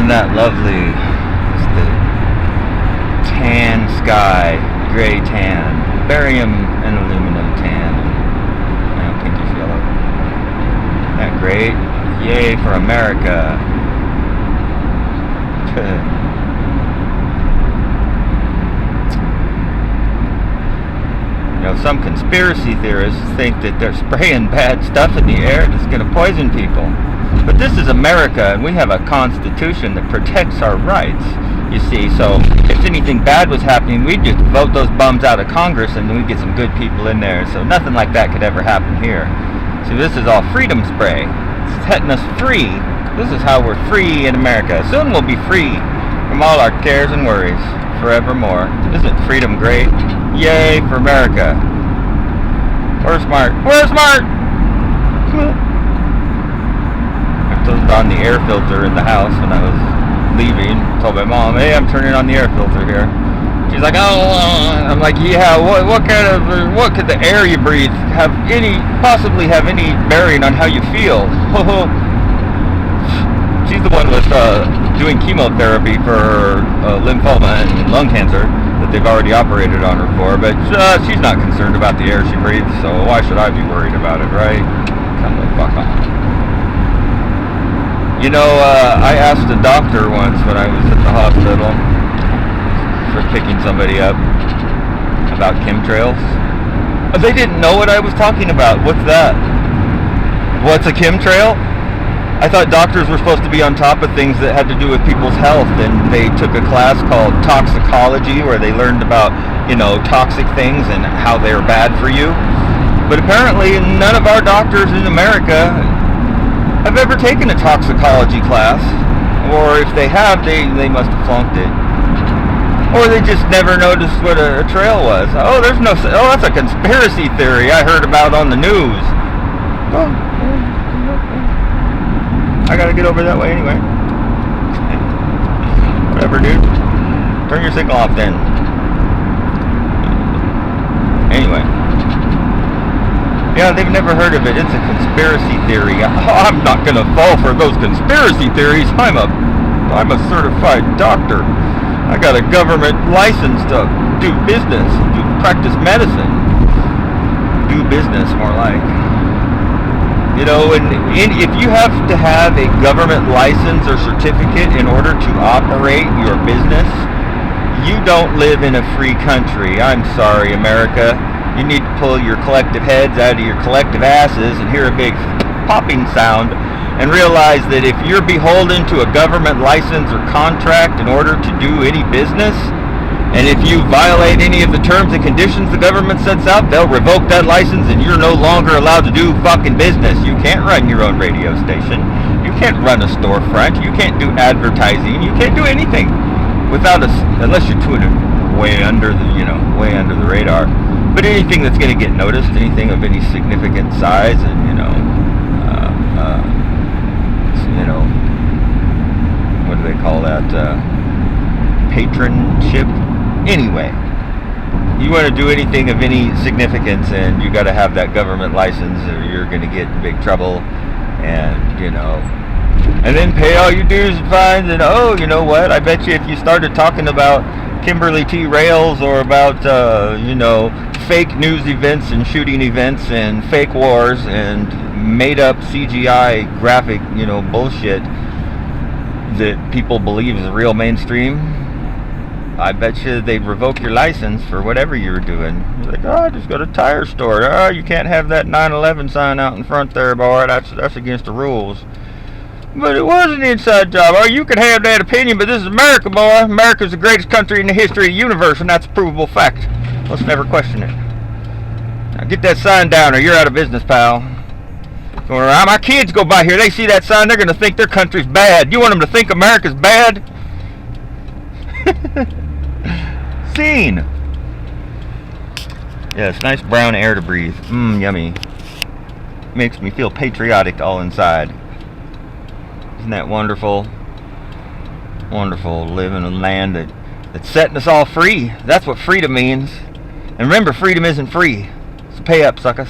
Isn't that lovely? It's the tan sky, gray tan, barium and aluminum tan, and pinkish yellow. Isn't that great? Yay for America. You know, some conspiracy theorists think that they're spraying bad stuff in the air that's going to poison people. But this is America, and we have a constitution that protects our rights, you see. So if anything bad was happening, we'd just vote those bums out of Congress and then we'd get some good people in there. So nothing like that could ever happen here. See, this is all freedom spray. It's setting us free. This is how we're free in America. Soon we'll be free from all our cares and worries forevermore. Isn't freedom great? Yay for America. We're smart. We're smart! I turned on the air filter in the house when I was leaving. Told my mom, hey, I'm turning on the air filter here. She's like, oh, I'm like, yeah, what could the air you breathe possibly have any bearing on how you feel? She's the one with doing chemotherapy for lymphoma and lung cancer that they've already operated on her for, but she's not concerned about the air she breathes, so why should I be worried about it, right? Come the fuck on. You know, I asked a doctor once when I was at the hospital for picking somebody up about chemtrails. They didn't know what I was talking about. What's that? What's a chemtrail? I thought doctors were supposed to be on top of things that had to do with people's health, and they took a class called toxicology where they learned about, you know, toxic things and how they're bad for you. But apparently none of our doctors in America have ever taken a toxicology class, or if they have, they must have flunked it. Or they just never noticed what a trail was. Oh, that's a conspiracy theory I heard about on the news. Oh. I gotta get over that way anyway. Whatever, dude. Turn your signal off then. Anyway. Yeah, they've never heard of it. It's a conspiracy theory. I'm not gonna fall for those conspiracy theories. I'm a certified doctor. I got a government license to do business, to practice medicine. Do business, more like. You know, and if you have to have a government license or certificate in order to operate your business, you don't live in a free country. I'm sorry, America. You need to pull your collective heads out of your collective asses and hear a big popping sound and realize that if you're beholden to a government license or contract in order to do any business, and if you violate any of the terms and conditions the government sets out, they'll revoke that license and you're no longer allowed to do fucking business. You can't run your own radio station. You can't run a storefront. You can't do advertising. You can't do anything unless you're doing it way under the radar. But anything that's going to get noticed, anything of any significant size, and what do they call that? Patronship. Anyway, you want to do anything of any significance, and you got to have that government license, or you're going to get in big trouble. And then pay all your dues and fines. And oh, you know what? I bet you if you started talking about Kimberly T. Rails or about fake news events and shooting events and fake wars and made up CGI graphic bullshit that people believe is real mainstream, I bet you they'd revoke your license for whatever you were doing. You're like, I just got a tire store. Oh, you can't have that 9/11 sign out in front there, boy. That's against the rules. But it was an inside job. Oh, you can have that opinion, but this is America, boy. America's the greatest country in the history of the universe, and that's a provable fact. Let's never question it. Now get that sign down, or you're out of business, pal. Going around, my kids go by here. They see that sign, they're going to think their country's bad. You want them to think America's bad? Scene. Yes, nice brown air to breathe. Yummy. Makes me feel patriotic all inside. Isn't that wonderful? Wonderful to live in a land that's setting us all free. That's what freedom means. And remember, freedom isn't free. So pay up, suckers.